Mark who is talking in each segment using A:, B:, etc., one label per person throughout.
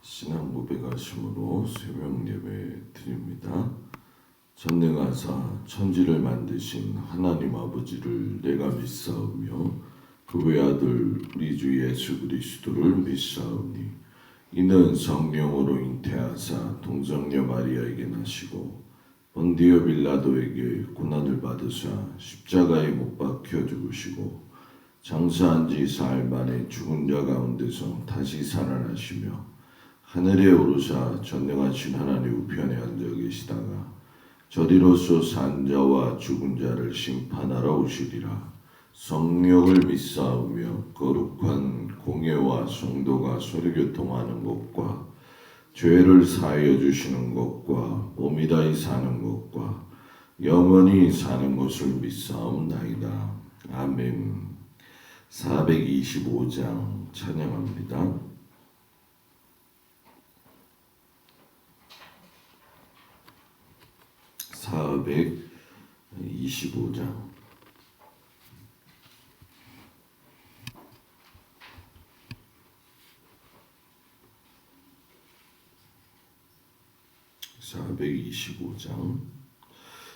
A: 신앙 고백하심으로 새벽 예배 드립니다. 전능하사 천지를 만드신 하나님 아버지를 내가 믿사오며 그 외아들 우리 주 예수 그리스도를 믿사오니 이는 성령으로 잉태하사 동정녀 마리아에게 나시고 본디오 빌라도에게 고난을 받으사 십자가에 못 박혀 죽으시고 장사한 지 사흘 만에 죽은 자 가운데서 다시 살아나시며 하늘에 오르사 전능하신 하나님 우편에 앉아 계시다가 저리로서 산 자와 죽은 자를 심판하러 오시리라. 성령을 믿사오며 거룩한 공예와 성도가 서류교통하는 것과 죄를 사하여 주시는 것과 몸이 다히 사는 것과 영원히 사는 것을 믿사옵나이다. 아멘. 425장 찬양합니다. 425장 425장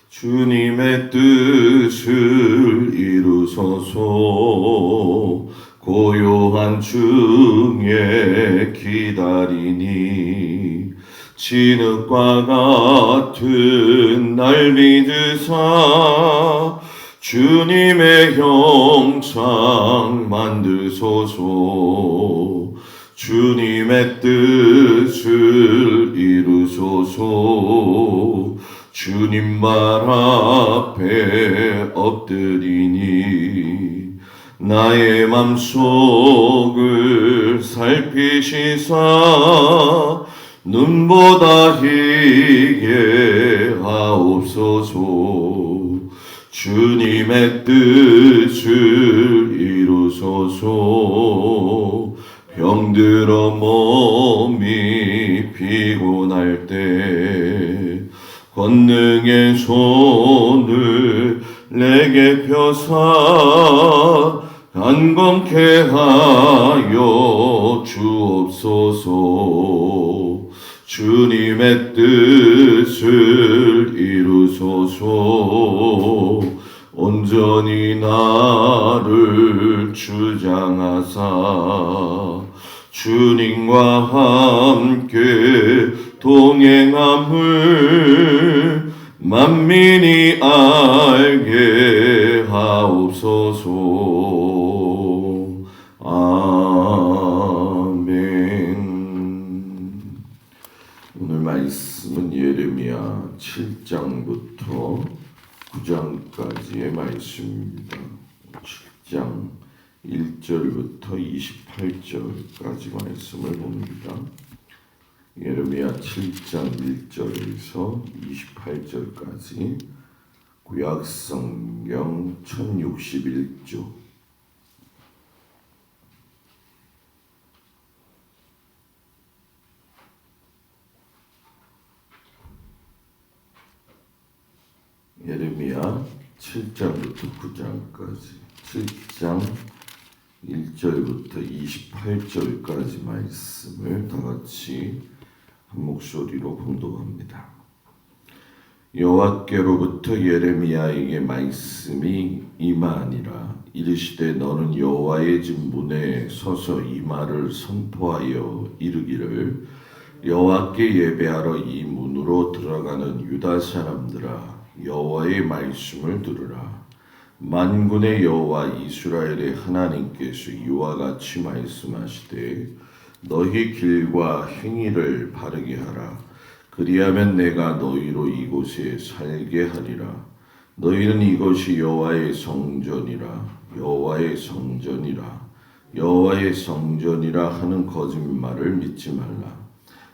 A: 주님의 뜻을 이루소서. 고요한 중에 기다리니 진흙과 같은 날 믿으사 주님의 형상 만드소서. 주님의 뜻을 이루소서. 주님 말 앞에 엎드리니 나의 맘속을 살피시사 눈보다 희게 하옵소서. 주님의 뜻을 이루소서. 병들어 몸이 피곤할 때 권능의 손을 내게 펴사 간검케 하여 주옵소서. 주님의 뜻을 이루소서. 온전히 나를 주장하사 주님과 함께 동행함을 만민이 알게 하옵소서. 아멘. 오늘 말씀은 예레미야 7장부터 9장까지의 말씀입니다. 7장 1절부터 28절까지 말씀을 봅니다. 예레미야 7장 1절에서 28절까지 구약성경 1061조. 예레미야 7장부터 9장까지 7장 1절부터 28절까지 말씀을 다같이 한 목소리로 봉독합니다. 여호와께로부터 예레미야에게 말씀이 임하니라. 이르시되 너는 여호와의 집 문에 서서 이 말을 선포하여 이르기를 여호와께 예배하러 이 문으로 들어가는 유다 사람들아 여호와의 말씀을 들으라. 만군의 여호와 이스라엘의 하나님께서 이와 같이 말씀하시되 너희 길과 행위를 바르게 하라. 그리하면 내가 너희로 이곳에 살게 하리라. 너희는 이것이 여호와의 성전이라 여호와의 성전이라 여호와의 성전이라 하는 거짓말을 믿지 말라.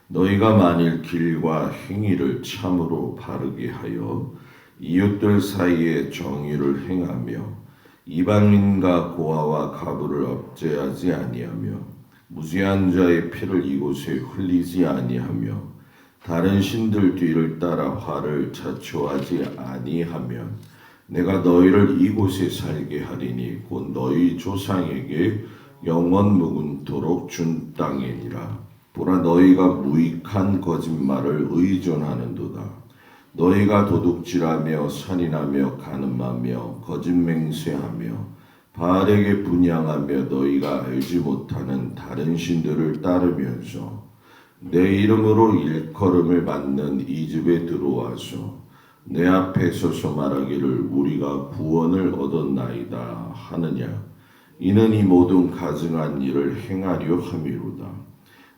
A: 너희가 만일 길과 행위를 참으로 바르게 하여 이웃들 사이에 정의를 행하며 이방인과 고아와 가부를 압제하지 아니하며 무죄한 자의 피를 이곳에 흘리지 아니하며 다른 신들 뒤를 따라 화를 자초하지 아니하면 내가 너희를 이곳에 살게 하리니 곧 너희 조상에게 영원 묵은토록 준 땅이니라. 보라 너희가 무익한 거짓말을 의존하는도다. 너희가 도둑질하며 살인하며 간음하며 거짓 맹세하며 바알에게 분향하며 너희가 알지 못하는 다른 신들을 따르면서 내 이름으로 일컬음을 받는 이 집에 들어와서 내 앞에 서서 말하기를 우리가 구원을 얻었나이다 하느냐. 이는 이 모든 가증한 일을 행하려 함이로다.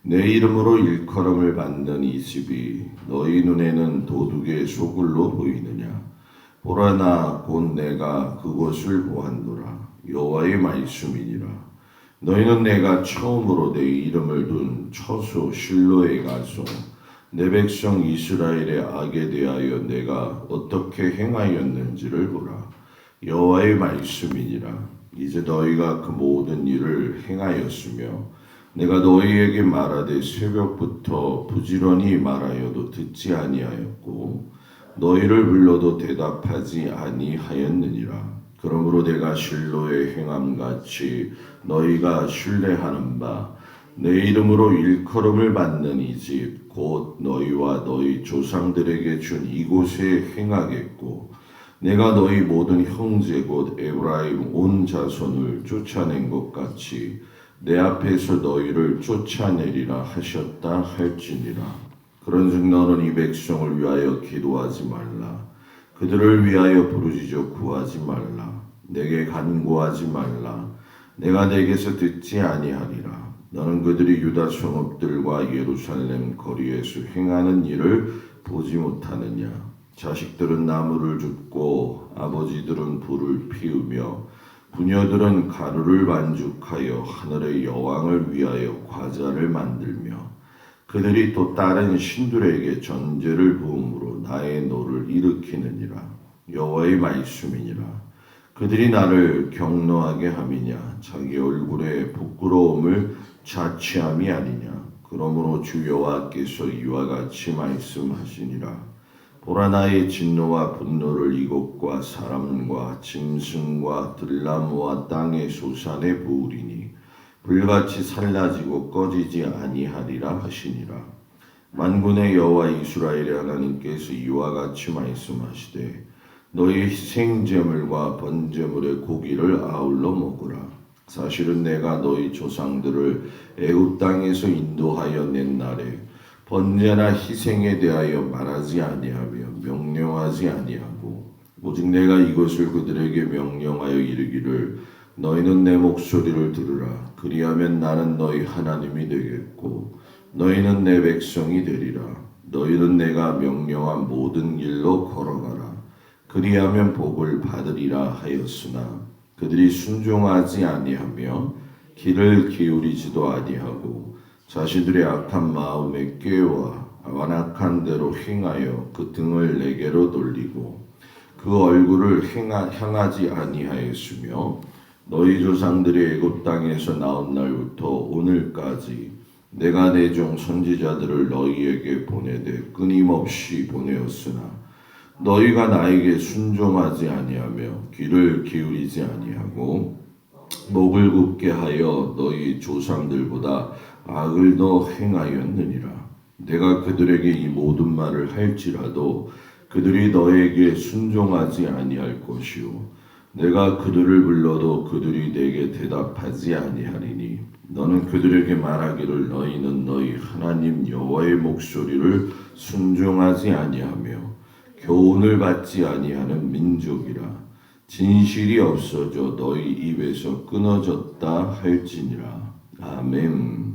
A: 내 이름으로 일컬음을 받는 이 집이 너희 눈에는 도둑의 소굴로 보이느냐. 보라 나 곧 내가 그곳을 보았노라. 여호와의 말씀이니라. 너희는 내가 처음으로 내 이름을 둔 처소 실로에 가서 내 백성 이스라엘의 악에 대하여 내가 어떻게 행하였는지를 보라. 여호와의 말씀이니라. 이제 너희가 그 모든 일을 행하였으며 내가 너희에게 말하되 새벽부터 부지런히 말하여도 듣지 아니하였고 너희를 불러도 대답하지 아니하였느니라. 그러므로 내가 실로에 행함같이 너희가 신뢰하는 바 내 이름으로 일컬음을 받는 이 집 곧 너희와 너희 조상들에게 준 이곳에 행하겠고 내가 너희 모든 형제 곧 에브라임 온 자손을 쫓아낸 것 같이 내 앞에서 너희를 쫓아내리라 하셨다 할지니라. 그런즉 너는 이 백성을 위하여 기도하지 말라. 그들을 위하여 부르짖어 구하지 말라. 내게 간구하지 말라. 내가 내게서 듣지 아니하리라. 너는 그들이 유다 성읍들과 예루살렘 거리에서 행하는 일을 보지 못하느냐. 자식들은 나무를 줍고 아버지들은 불을 피우며 부녀들은 가루를 반죽하여 하늘의 여왕을 위하여 과자를 만들며 그들이 또 다른 신들에게 전제를 부음으로 나의 노를 일으키느니라. 여호와의 말씀이니라. 그들이 나를 경노하게 함이냐. 자기 얼굴에 부끄러움을 자취함이 아니냐. 그러므로 주 여호와께서 이와 같이 말씀하시니라. 보라 나의 진노와 분노를 이곳과 사람과 짐승과 들나무와 땅의 소산에 부으리니 불같이 살라지고 꺼지지 아니하리라 하시니라. 만군의 여호와 이스라엘의 하나님께서 이와 같이 말씀하시되 너희 희생제물과 번제물의 고기를 아울러 먹으라. 사실은 내가 너희 조상들을 애굽 땅에서 인도하여 낸 날에 번제나 희생에 대하여 말하지 아니하며 명령하지 아니하고 오직 내가 이것을 그들에게 명령하여 이르기를 너희는 내 목소리를 들으라. 그리하면 나는 너희 하나님이 되겠고 너희는 내 백성이 되리라. 너희는 내가 명령한 모든 길로 걸어가라. 그리하면 복을 받으리라 하였으나 그들이 순종하지 아니하며 귀를 기울이지도 아니하고 자신들의 악한 마음에 꾀와 완악한 대로 행하여 그 등을 내게로 돌리고 그 얼굴을 향하지 아니하였으며 너희 조상들이 애굽 땅에서 나온 날부터 오늘까지 내가 내 종 선지자들을 너희에게 보내되 끊임없이 보내었으나 너희가 나에게 순종하지 아니하며 귀를 기울이지 아니하고 목을 굽게 하여 너희 조상들보다 악을 더 행하였느니라. 내가 그들에게 이 모든 말을 할지라도 그들이 너에게 순종하지 아니할 것이요 내가 그들을 불러도 그들이 내게 대답하지 아니하리니 너는 그들에게 말하기를 너희는 너희 하나님 여호와의 목소리를 순종하지 아니하며 교훈을 받지 아니하는 민족이라. 진실이 없어져 너희 입에서 끊어졌다 할지니라. 아멘.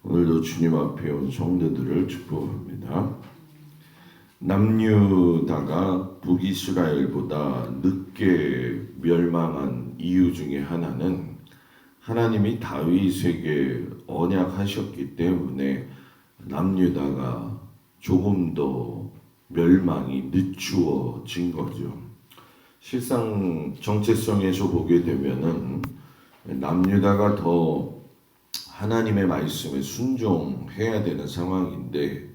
A: 오늘도 주님 앞에 온 성도들을 축복합니다. 남유다가 북이스라엘보다 늦게 멸망한 이유 중에 하나는 하나님이 다윗에게 언약하셨기 때문에 남유다가 조금 더 멸망이 늦추어진 거죠. 실상 정체성에서 보게 되면은 남유다가 더 하나님의 말씀에 순종해야 되는 상황인데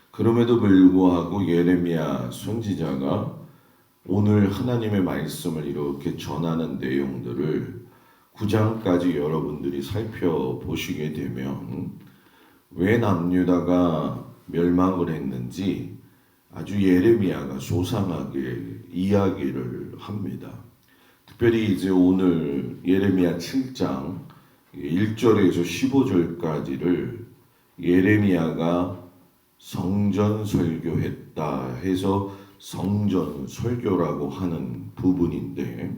A: 그럼에도 불구하고 예레미야 선지자가 오늘 하나님의 말씀을 이렇게 전하는 내용들을 9장까지 여러분들이 살펴보시게 되면 왜 남유다가 멸망을 했는지 아주 예레미야가 소상하게 이야기를 합니다. 특별히 이제 오늘 예레미야 7장 1절에서 15절까지를 예레미야가 성전 설교했다 해서 성전 설교라고 하는 부분인데,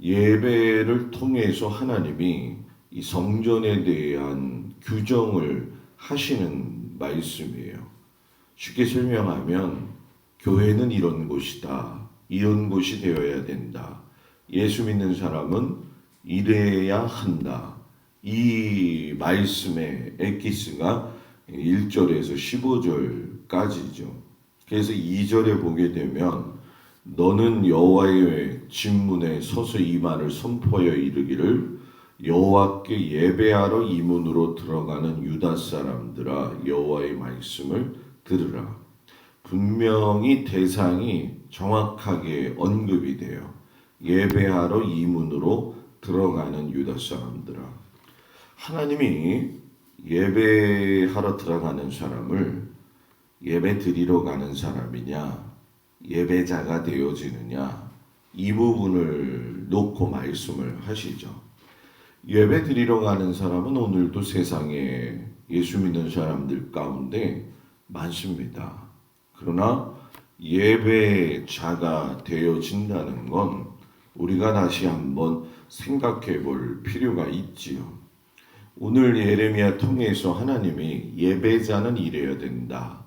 A: 예배를 통해서 하나님이 이 성전에 대한 규정을 하시는 말씀이에요. 쉽게 설명하면 교회는 이런 곳이다, 이런 곳이 되어야 된다, 예수 믿는 사람은 이래야 한다, 이 말씀의 엑기스가 1절에서 15절까지죠. 그래서 2절에 보게 되면 너는 여호와의 진문에 서서 이 말을 선포하여 이르기를 여호와께 예배하러 이 문으로 들어가는 유다 사람들아 여호와의 말씀을 들으라. 분명히 대상이 정확하게 언급이 돼요. 예배하러 이 문으로 들어가는 유다 사람들아. 하나님이 예배하러 들어가는 사람을 예배 드리러 가는 사람이냐, 예배자가 되어지느냐, 이 부분을 놓고 말씀을 하시죠. 예배 드리러 가는 사람은 오늘도 세상에 예수 믿는 사람들 가운데 많습니다. 그러나 예배자가 되어진다는 건 우리가 다시 한번 생각해 볼 필요가 있지요. 오늘 예레미야 통해서 하나님이 예배자는 이래야 된다.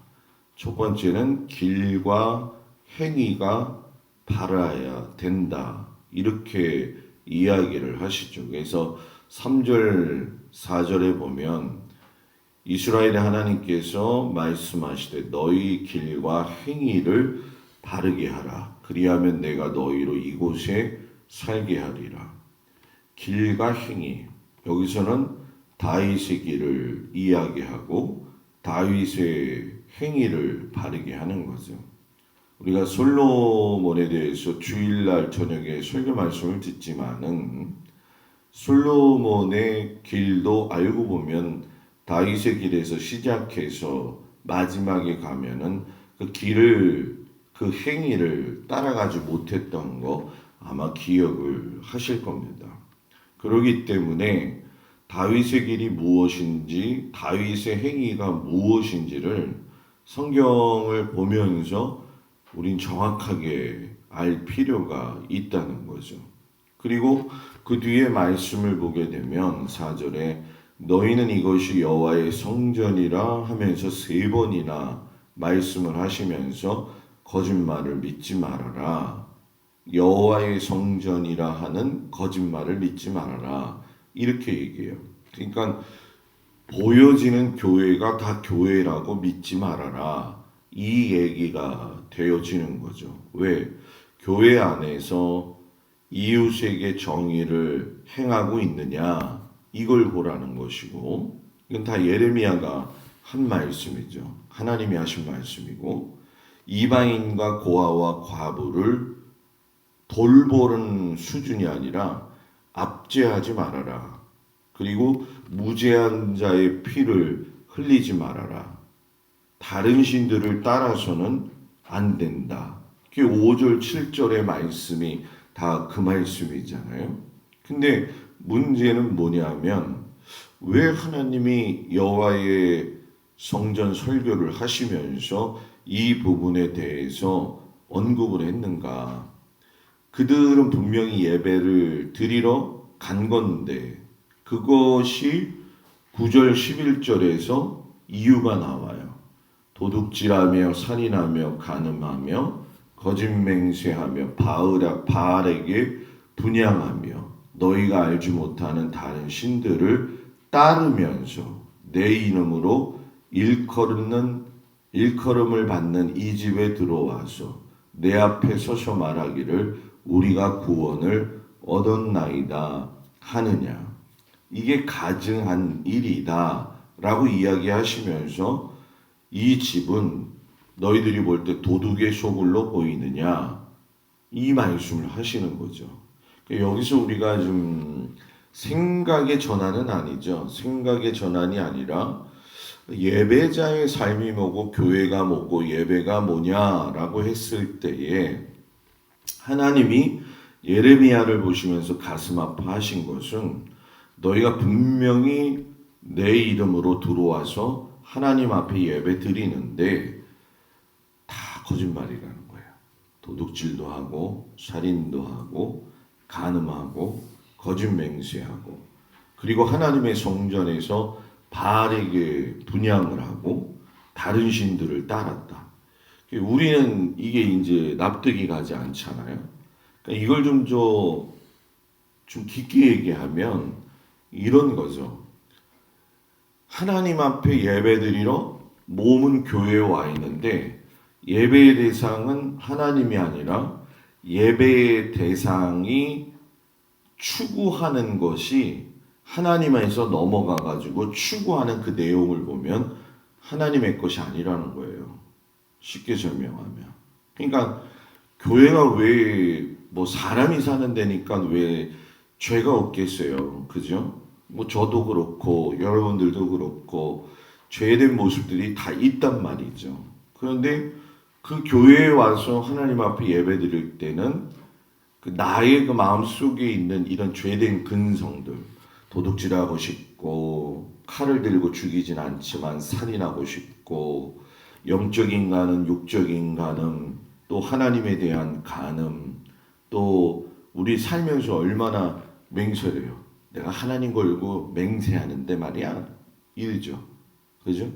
A: 첫 번째는 길과 행위가 바라야 된다. 이렇게 이야기를 하시죠. 그래서 3절, 4절에 보면 이스라엘의 하나님께서 말씀하시되 너희 길과 행위를 바르게 하라. 그리하면 내가 너희로 이곳에 살게 하리라. 길과 행위. 여기서는 다윗의 길을 이야기하고 다윗의 행위를 바르게 하는 거죠. 우리가 솔로몬에 대해서 주일날 저녁에 설교 말씀을 듣지만은 솔로몬의 길도 알고 보면 다윗의 길에서 시작해서 마지막에 가면은 그 길을, 그 행위를 따라가지 못했던 거 아마 기억을 하실 겁니다. 그렇기 때문에 다윗의 길이 무엇인지, 다윗의 행위가 무엇인지를 성경을 보면서 우린 정확하게 알 필요가 있다는 거죠. 그리고 그 뒤에 말씀을 보게 되면 4절에 너희는 이것이 여호와의 성전이라 하면서 3번이나 말씀을 하시면서 거짓말을 믿지 말아라. 여호와의 성전이라 하는 거짓말을 믿지 말아라. 이렇게 얘기해요. 그러니까 보여지는 교회가 다 교회라고 믿지 말아라. 이 얘기가 되어지는 거죠. 왜? 교회 안에서 이웃에게 정의를 행하고 있느냐, 이걸 보라는 것이고, 이건 다 예레미야가 한 말씀이죠. 하나님이 하신 말씀이고, 이방인과 고아와 과부를 돌보는 수준이 아니라 압제하지 말아라. 그리고 무죄한 자의 피를 흘리지 말아라. 다른 신들을 따라서는 안 된다. 그게 5절, 7절의 말씀이 다 그 말씀이잖아요. 근데 문제는 뭐냐면 왜 하나님이 여호와의 성전 설교를 하시면서 이 부분에 대해서 언급을 했는가? 그들은 분명히 예배를 드리러 간 건데 그것이 9절 11절에서 이유가 나와요. 도둑질하며 살인하며 간음하며 거짓맹세하며 바알에게 분향하며 너희가 알지 못하는 다른 신들을 따르면서 내 이름으로 일컬음을 받는 이 집에 들어와서 내 앞에 서서 말하기를 우리가 구원을 얻었나이다 하느냐. 이게 가증한 일이다 라고 이야기하시면서 이 집은 너희들이 볼 때 도둑의 소굴로 보이느냐, 이 말씀을 하시는 거죠. 여기서 우리가 좀 생각의 전환은 아니죠. 생각의 전환이 아니라 예배자의 삶이 뭐고 교회가 뭐고 예배가 뭐냐라고 했을 때에 하나님이 예레미야를 보시면서 가슴 아파하신 것은 너희가 분명히 내 이름으로 들어와서 하나님 앞에 예배 드리는데 다 거짓말이라는 거예요. 도둑질도 하고 살인도 하고 간음하고 거짓 맹세하고 그리고 하나님의 성전에서 바알에게 분향을 하고 다른 신들을 따랐다. 우리는 이게 이제 납득이 가지 않잖아요. 그러니까 이걸 좀 깊게 얘기하면 이런 거죠. 하나님 앞에 예배드리러 몸은 교회에 와 있는데 예배의 대상은 하나님이 아니라 예배의 대상이 추구하는 것이 하나님에서 넘어가 가지고 추구하는 그 내용을 보면 하나님의 것이 아니라는 거예요. 쉽게 설명하면. 그러니까 교회가 왜 뭐 사람이 사는 데니까 왜 죄가 없겠어요. 그죠? 뭐 저도 그렇고 여러분들도 그렇고 죄된 모습들이 다 있단 말이죠. 그런데 그 교회에 와서 하나님 앞에 예배드릴 때는 그 나의 그 마음속에 있는 이런 죄된 근성들 도둑질하고 싶고 칼을 들고 죽이진 않지만 살인하고 싶고 영적인 간음, 육적인 간음, 또 하나님에 대한 간음, 또 우리 살면서 얼마나 맹세해요. 내가 하나님 걸고 맹세하는데 말이야. 이러죠. 그죠?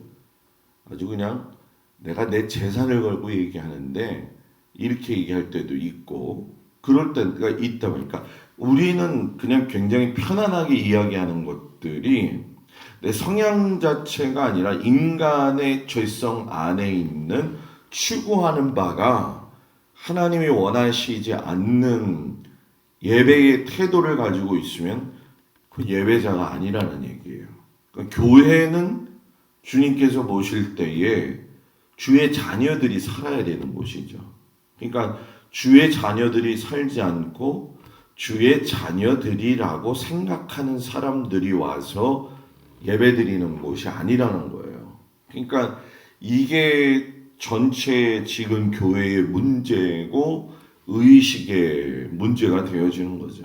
A: 아주 그냥 내가 내 재산을 걸고 얘기하는데 이렇게 얘기할 때도 있고 그럴 때가 있다 보니까 우리는 그냥 굉장히 편안하게 이야기하는 것들이 내 성향 자체가 아니라 인간의 죄성 안에 있는 추구하는 바가 하나님이 원하시지 않는 예배의 태도를 가지고 있으면 그 예배자가 아니라는 얘기예요. 그러니까 교회는 주님께서 모실 때에 주의 자녀들이 살아야 되는 곳이죠. 그러니까 주의 자녀들이 살지 않고 주의 자녀들이라고 생각하는 사람들이 와서 예배드리는 곳이 아니라는 거예요. 그러니까 이게 전체 지금 교회의 문제고 의식의 문제가 되어지는 거죠.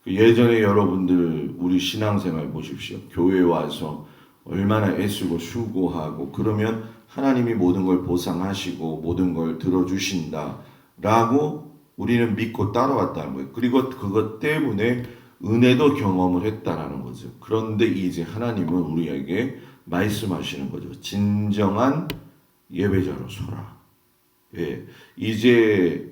A: 예전에 여러분들 우리 신앙생활 보십시오. 교회 와서 얼마나 애쓰고 수고하고 그러면 하나님이 모든 걸 보상하시고 모든 걸 들어주신다라고 우리는 믿고 따라왔다는 거예요. 그리고 그것 때문에 은혜도 경험을 했다라는 거죠. 그런데 이제 하나님은 우리에게 말씀하시는 거죠. 진정한 예배자로 서라. 예, 이제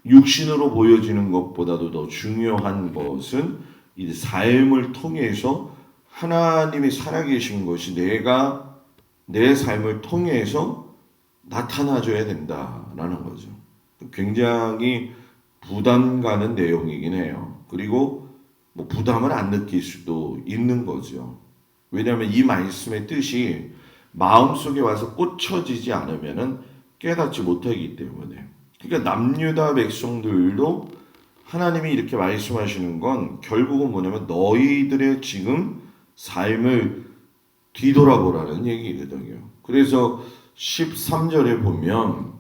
A: 육신으로 보여지는 것보다도 더 중요한 것은 이 삶을 통해서 하나님이 살아계신 것이 내가 내 삶을 통해서 나타나줘야 된다라는 거죠. 굉장히 부담 가는 내용이긴 해요. 그리고 뭐 부담을 안 느낄 수도 있는 거죠. 왜냐하면 이 말씀의 뜻이 마음속에 와서 꽂혀지지 않으면은 깨닫지 못하기 때문에. 그러니까 남유다 백성들도 하나님이 이렇게 말씀하시는 건 결국은 뭐냐면 너희들의 지금 삶을 뒤돌아보라는 얘기거든요. 그래서 13절에 보면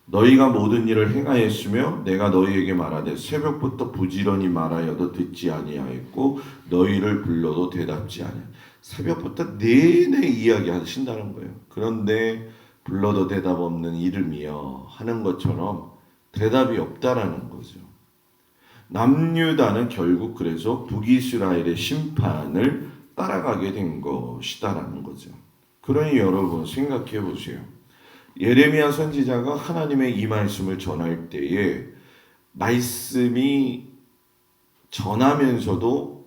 A: 너희가 모든 일을 행하였으며 내가 너희에게 말하되 새벽부터 부지런히 말하여도 듣지 아니하였고 너희를 불러도 대답지 아니하. 새벽부터 내내 이야기하신다는 거예요. 그런데 불러도 대답 없는 이름이여 하는 것처럼 대답이 없다라는 거죠. 남유다는 결국 그래서 북이스라엘의 심판을 따라가게 된 것이다라는 거죠. 그러니 여러분 생각해 보세요. 예레미야 선지자가 하나님의 이 말씀을 전할 때에 말씀이 전하면서도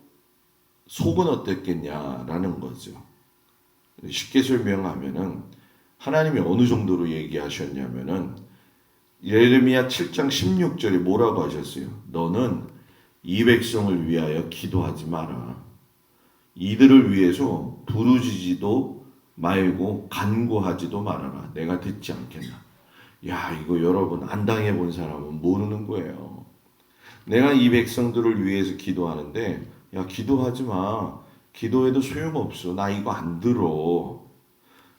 A: 속은 어땠겠냐라는 거죠. 쉽게 설명하면은 하나님이 어느 정도로 얘기하셨냐면은 예레미야 7장 16절에 뭐라고 하셨어요? 너는 이 백성을 위하여 기도하지 마라. 이들을 위해서 부르짖지도 말고 간구하지도 말아라. 내가 듣지 않겠나. 야, 이거 여러분 안 당해본 사람은 모르는 거예요. 내가 이 백성들을 위해서 기도하는데 야, 기도하지 마. 기도해도 소용없어. 나 이거 안 들어.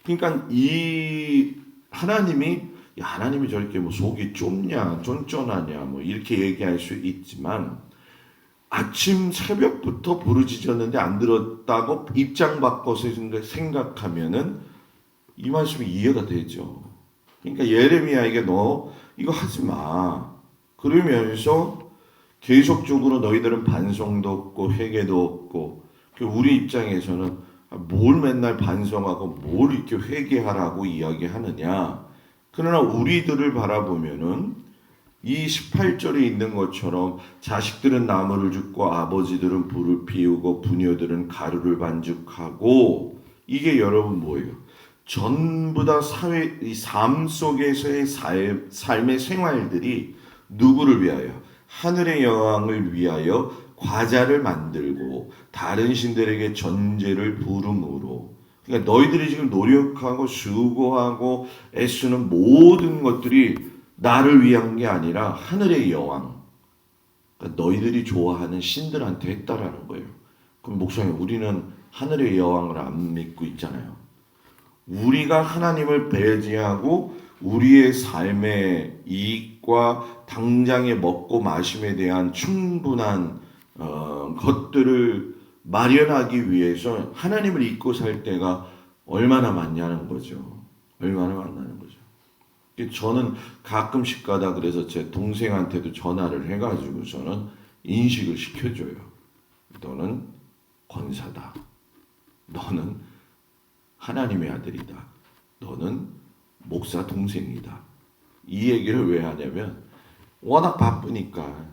A: 그러니까 이 하나님이 야, 하나님이 저렇게 뭐 속이 좁냐, 쫀쫀하냐, 뭐 이렇게 얘기할 수 있지만 아침 새벽부터 부르짖었는데 안 들었다고 입장 바꿔서 생각하면은 이 말씀이 이해가 되죠. 그러니까 예레미야에게 너 이거 하지 마. 그러면서 계속적으로 너희들은 반성도 없고 회개도 없고 우리 입장에서는 뭘 맨날 반성하고 뭘 이렇게 회개하라고 이야기하느냐. 그러나 우리들을 바라보면은 이 18절에 있는 것처럼 자식들은 나무를 줍고 아버지들은 불을 피우고 부녀들은 가루를 반죽하고 이게 여러분 뭐예요? 전부 다 사회, 이 삶 속에서의 삶의 생활들이 누구를 위하여? 하늘의 여왕을 위하여 과자를 만들고 다른 신들에게 전제를 부름으로 그러니까 너희들이 지금 노력하고 수고하고 애쓰는 모든 것들이 나를 위한 게 아니라 하늘의 여왕 그러니까 너희들이 좋아하는 신들한테 했다라는 거예요. 그럼 목사님 우리는 하늘의 여왕을 안 믿고 있잖아요. 우리가 하나님을 배제하고 우리의 삶의 이익과 당장의 먹고 마심에 대한 충분한 것들을 마련하기 위해서 하나님을 잊고 살 때가 얼마나 많냐는 거죠. 얼마나 많냐는 거죠. 저는 가끔씩 가다 그래서 제 동생한테도 전화를 해가지고서는 인식을 시켜줘요. 너는 권사다. 너는 하나님의 아들이다. 너는 목사 동생이다. 이 얘기를 왜 하냐면 워낙 바쁘니까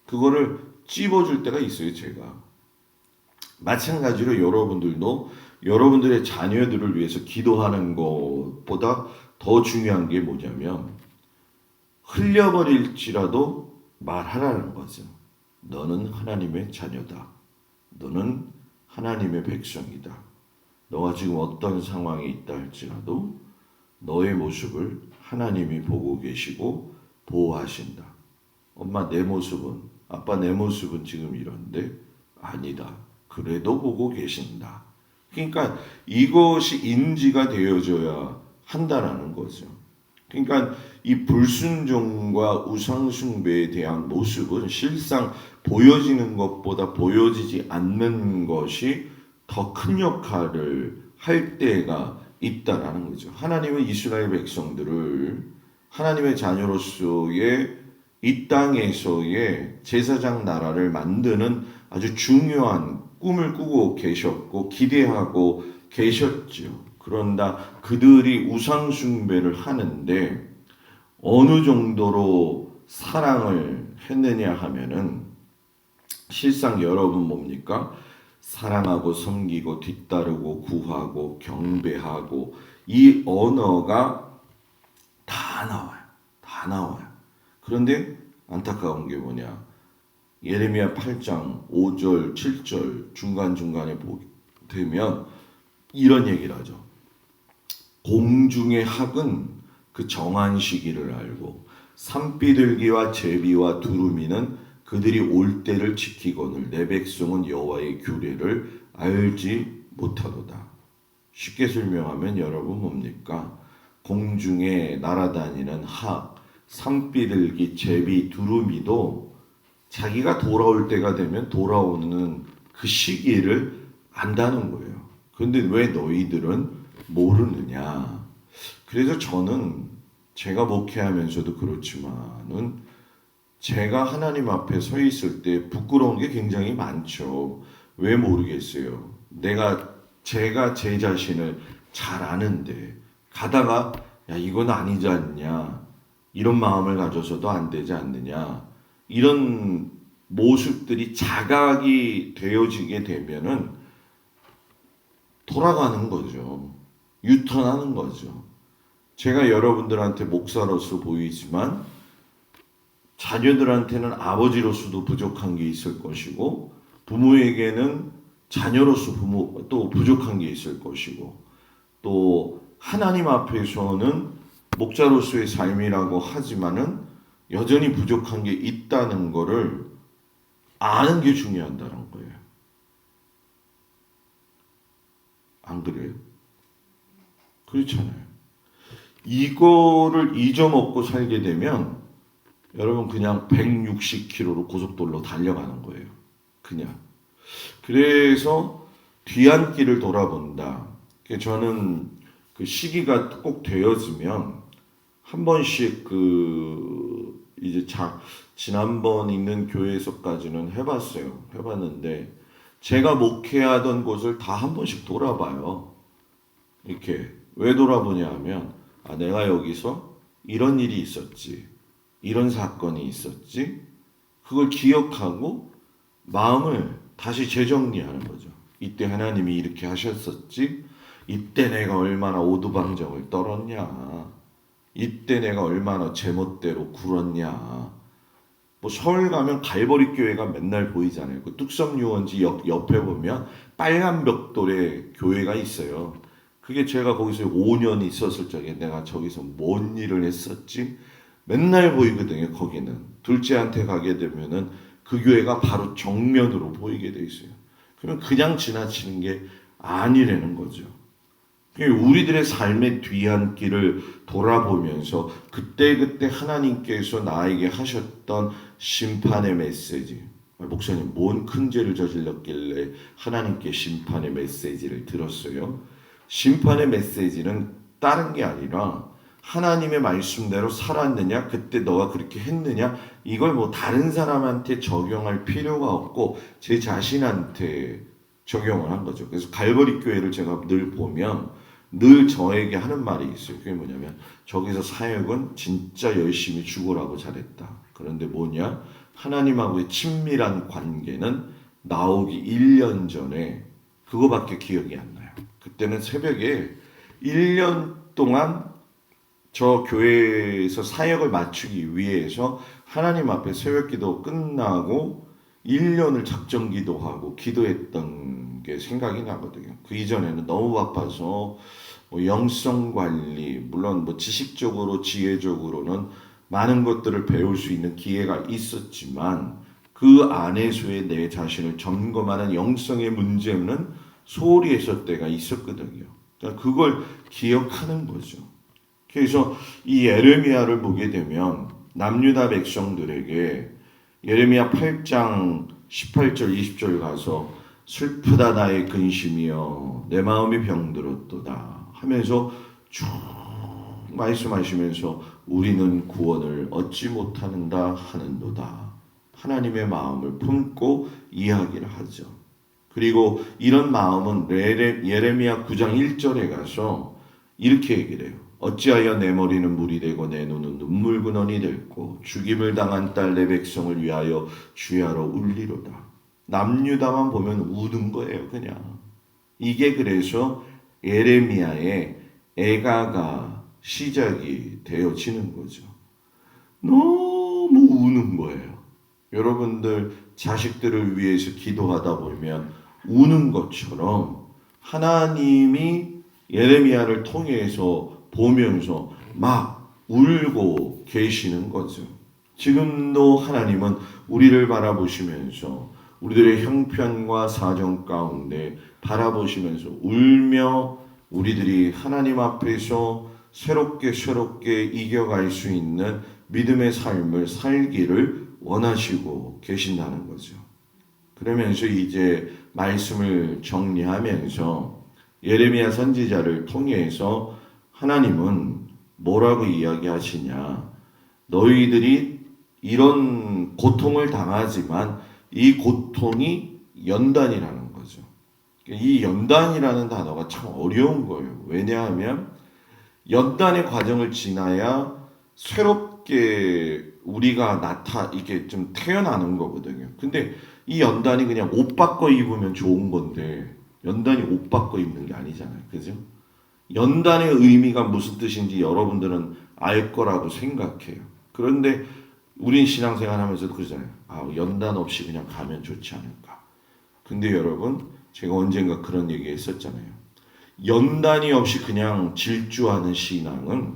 A: 그거를 찝어줄 때가 있어요. 제가 마찬가지로 여러분들도 여러분들의 자녀들을 위해서 기도하는 것보다 더 중요한 게 뭐냐면 흘려버릴지라도 말하라는 거죠. 너는 하나님의 자녀다. 너는 하나님의 백성이다. 너가 지금 어떤 상황에 있다 할지라도 너의 모습을 하나님이 보고 계시고 보호하신다. 엄마 내 모습은 아빠 내 모습은 지금 이런데 아니다. 그래도 보고 계신다. 그러니까 이것이 인지가 되어져야 한다라는 거죠. 그러니까 이 불순종과 우상숭배에 대한 모습은 실상 보여지는 것보다 보여지지 않는 것이 더 큰 역할을 할 때가 있다라는 거죠. 하나님은 이스라엘 백성들을 하나님의 자녀로서의 이 땅에서의 제사장 나라를 만드는 아주 중요한 꿈을 꾸고 계셨고 기대하고 계셨죠. 그런다 그들이 우상 숭배를 하는데 어느 정도로 사랑을 했느냐 하면은 실상 여러분 뭡니까? 사랑하고 섬기고 뒤따르고 구하고 경배하고 이 언어가 다 나와요. 다 나와요. 그런데 안타까운 게 뭐냐? 예레미야 8장 5절 7절 중간중간에 보게 되면 이런 얘기를 하죠. 공중의 학은 그 정한 시기를 알고 산비둘기와 제비와 두루미는 그들이 올 때를 지키거늘 내 백성은 여호와의 규례를 알지 못하도다. 쉽게 설명하면 여러분 뭡니까? 공중에 날아다니는 학, 산비둘기, 제비, 두루미도 자기가 돌아올 때가 되면 돌아오는 그 시기를 안다는 거예요. 그런데 왜 너희들은 모르느냐? 그래서 저는 제가 목회하면서도 그렇지만은 제가 하나님 앞에 서 있을 때 부끄러운 게 굉장히 많죠. 왜 모르겠어요. 제가 제 자신을 잘 아는데 가다가 야 이건 아니지 않냐 이런 마음을 가져서도 안 되지 않느냐 이런 모습들이 자각이 되어지게 되면은 돌아가는 거죠. 유턴하는 거죠. 제가 여러분들한테 목사로서 보이지만 자녀들한테는 아버지로서도 부족한 게 있을 것이고 부모에게는 자녀로서 또 부족한 게 있을 것이고 또 하나님 앞에서는 목자로서의 삶이라고 하지만은 여전히 부족한 게 있다는 거를 아는 게 중요하다는 거예요. 안 그래요? 그렇잖아요. 이거를 잊어먹고 살게 되면 여러분 그냥 160km로 고속도로로 달려가는 거예요. 그냥. 그래서 뒤안길을 돌아본다. 저는 그 시기가 꼭 되어지면 한 번씩 이제 지난번 있는 교회에서까지는 해봤어요. 해봤는데 제가 목회하던 곳을 다 한 번씩 돌아봐요. 이렇게 왜 돌아보냐 하면 내가 여기서 이런 일이 있었지. 이런 사건이 있었지. 그걸 기억하고 마음을 다시 재정리하는 거죠. 이때 하나님이 이렇게 하셨었지. 이때 내가 얼마나 오두방정을 떨었냐. 이때 내가 얼마나 제멋대로 굴었냐. 뭐 서울 가면 갈보리 교회가 맨날 보이잖아요. 그 뚝섬 유원지 옆에 보면 빨간 벽돌에 교회가 있어요. 그게 제가 거기서 5년 있었을 적에 내가 저기서 뭔 일을 했었지? 맨날 보이거든요. 거기는 둘째한테 가게 되면은 그 교회가 바로 정면으로 보이게 돼 있어요. 그러면 그냥 지나치는 게 아니라는 거죠. 우리들의 삶의 뒤안길을 돌아보면서 그때그때 하나님께서 나에게 하셨던 심판의 메시지. 목사님, 뭔 큰 죄를 저질렀길래 하나님께 심판의 메시지를 들었어요? 심판의 메시지는 다른 게 아니라 하나님의 말씀대로 살았느냐, 그때 너가 그렇게 했느냐, 이걸 뭐 다른 사람한테 적용할 필요가 없고 제 자신한테 적용을 한 거죠. 그래서 갈보리 교회를 제가 늘 보면 늘 저에게 하는 말이 있어요. 그게 뭐냐면 저기서 사역은 진짜 열심히 죽으라고 잘했다. 그런데 뭐냐? 하나님하고의 친밀한 관계는 나오기 1년 전에 그거밖에 기억이 안 나요. 그때는 새벽에 1년 동안 저 교회에서 사역을 마치기 위해서 하나님 앞에 새벽기도 끝나고 1년을 작정기도하고 기도했던 게 생각이 나거든요. 그 이전에는 너무 바빠서 뭐 영성관리, 물론 뭐 지식적으로 지혜적으로는 많은 것들을 배울 수 있는 기회가 있었지만 그 안에서의 내 자신을 점검하는 영성의 문제는 소홀히 했을 때가 있었거든요. 그러니까 그걸 기억하는 거죠. 그래서 이 예레미야를 보게 되면 남유다 백성들에게 예레미야 8장 18절 20절 가서 슬프다 나의 근심이여 내 마음이 병들었도다 하면서 쭉 말씀하시면서 우리는 구원을 얻지 못하는다 하는도다. 하나님의 마음을 품고 이야기를 하죠. 그리고 이런 마음은 예레미야 9장 1절에 가서 이렇게 얘기를 해요. 어찌하여 내 머리는 물이 되고 내 눈은 눈물 근원이 됐고 죽임을 당한 딸 내 백성을 위하여 주야로 울리로다. 남유다만 보면 우는 거예요. 그냥. 이게 그래서 예레미야의 애가가 시작이 되어지는 거죠. 너무 우는 거예요. 여러분들 자식들을 위해서 기도하다 보면 우는 것처럼 하나님이 예레미야를 통해서 보면서 막 울고 계시는 거죠. 지금도 하나님은 우리를 바라보시면서 우리들의 형편과 사정 가운데 바라보시면서 울며 우리들이 하나님 앞에서 새롭게 이겨갈 수 있는 믿음의 삶을 살기를 원하시고 계신다는 거죠. 그러면서 이제 말씀을 정리하면서 예레미야 선지자를 통해서 하나님은 뭐라고 이야기하시냐? 너희들이 이런 고통을 당하지만 이 고통이 연단이라는 거죠. 이 연단이라는 단어가 참 어려운 거예요. 왜냐하면 연단의 과정을 지나야 새롭게 우리가 이게 좀 태어나는 거거든요. 근데 이 연단이 그냥 옷 바꿔 입으면 좋은 건데 연단이 옷 바꿔 입는 게 아니잖아요. 그죠? 연단의 의미가 무슨 뜻인지 여러분들은 알 거라고 생각해요. 그런데 우린 신앙생활 하면서도 그러잖아요. 연단 없이 그냥 가면 좋지 않을까. 근데 여러분, 제가 언젠가 그런 얘기 했었잖아요. 연단이 없이 그냥 질주하는 신앙은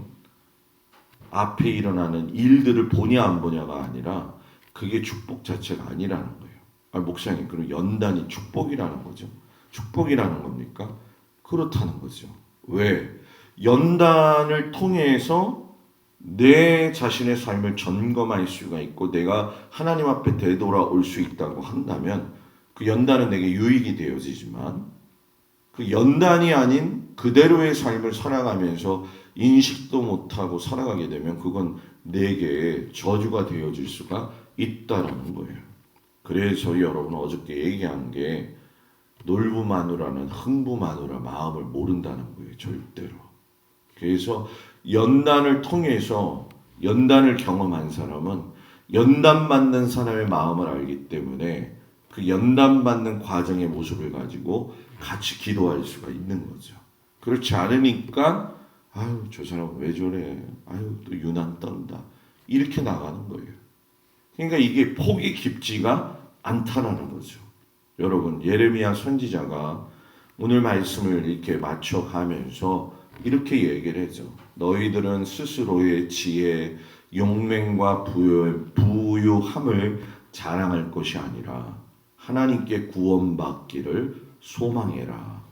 A: 앞에 일어나는 일들을 보냐 안 보냐가 아니라 그게 축복 자체가 아니라는 거예요. 목사님, 그럼 연단이 축복이라는 거죠? 축복이라는 겁니까? 그렇다는 거죠. 왜? 연단을 통해서 내 자신의 삶을 점검할 수가 있고 내가 하나님 앞에 되돌아올 수 있다고 한다면 그 연단은 내게 유익이 되어지지만 그 연단이 아닌 그대로의 삶을 살아가면서 인식도 못하고 살아가게 되면 그건 내게 저주가 되어질 수가 있다라는 거예요. 그래서 여러분 어저께 얘기한 게 놀부마누라는 흥부마누라 마음을 모른다는 거예요. 절대로. 그래서 연단을 통해서 연단을 경험한 사람은 연단 받는 사람의 마음을 알기 때문에 그 연단 받는 과정의 모습을 가지고 같이 기도할 수가 있는 거죠. 그렇지 않으니까 아유 저 사람 왜 저래? 아유 또 유난 떤다. 이렇게 나가는 거예요. 그러니까 이게 폭이 깊지가 않다라는 거죠. 여러분 예레미야 선지자가 오늘 말씀을 이렇게 맞춰가면서 이렇게 얘기를 하죠. 너희들은 스스로의 지혜, 용맹과 부유함을 자랑할 것이 아니라 하나님께 구원받기를 소망해라.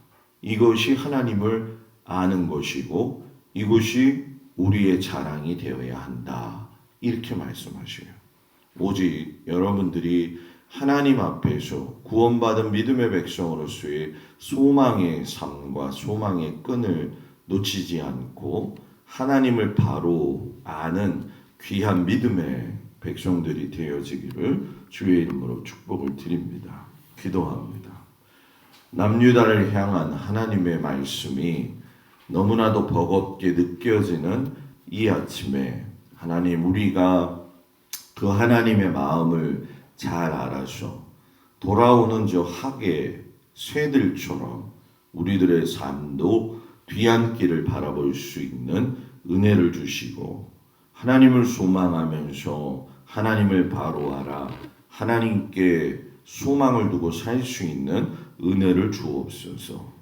A: 이것이 하나님을 아는 것이고 이것이 우리의 자랑이 되어야 한다. 이렇게 말씀하셔요. 오직 여러분들이 하나님 앞에서 구원받은 믿음의 백성으로서의 소망의 삶과 소망의 끈을 놓치지 않고 하나님을 바로 아는 귀한 믿음의 백성들이 되어지기를 주의 이름으로 축복을 드립니다. 기도합니다. 남유다를 향한 하나님의 말씀이 너무나도 버겁게 느껴지는 이 아침에 하나님 우리가 그 하나님의 마음을 잘 알아서 돌아오는 저 학의 새들처럼 우리들의 삶도 뒤안길을 바라볼 수 있는 은혜를 주시고 하나님을 소망하면서 하나님을 바로하라 하나님께 소망을 두고 살 수 있는 은혜를 주옵소서.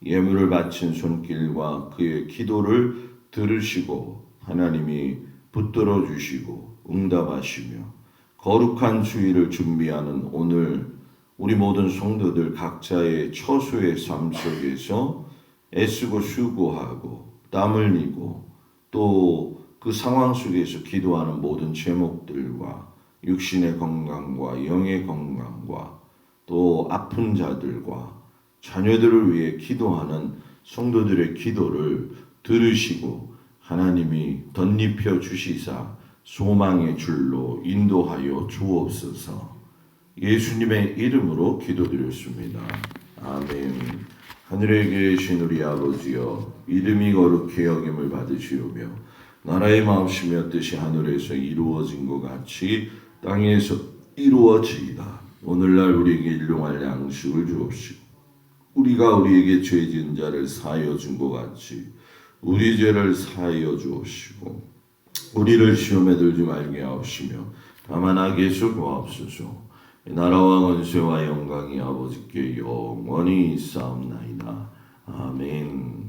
A: 예물을 바친 손길과 그의 기도를 들으시고 하나님이 붙들어 주시고 응답하시며 거룩한 주일을 준비하는 오늘 우리 모든 성도들 각자의 처소의 삶 속에서 애쓰고 수고하고 땀 흘리고 또 그 상황 속에서 기도하는 모든 제목들과 육신의 건강과 영의 건강과 또 아픈 자들과 자녀들을 위해 기도하는 성도들의 기도를 들으시고 하나님이 덧입혀 주시사 소망의 줄로 인도하여 주옵소서. 예수님의 이름으로 기도드렸습니다. 아멘. 하늘에 계신 우리 아버지여 이름이 거룩히 여김을 받으시오며 나라의 마음이며 뜻이 하늘에서 이루어진 것 같이 땅에서 이루어지이다. 오늘날 우리에게 일용할 양식을 주옵시고 우리가 우리에게 죄 지은 자를 사하여 준 것 같이 우리 죄를 사하여 주옵시고 우리를 시험에 들지 말게 하옵시며 다만 악에서 구하옵소서. 나라와 권세와 영광이 아버지께 영원히 있사옵나이다. 아멘.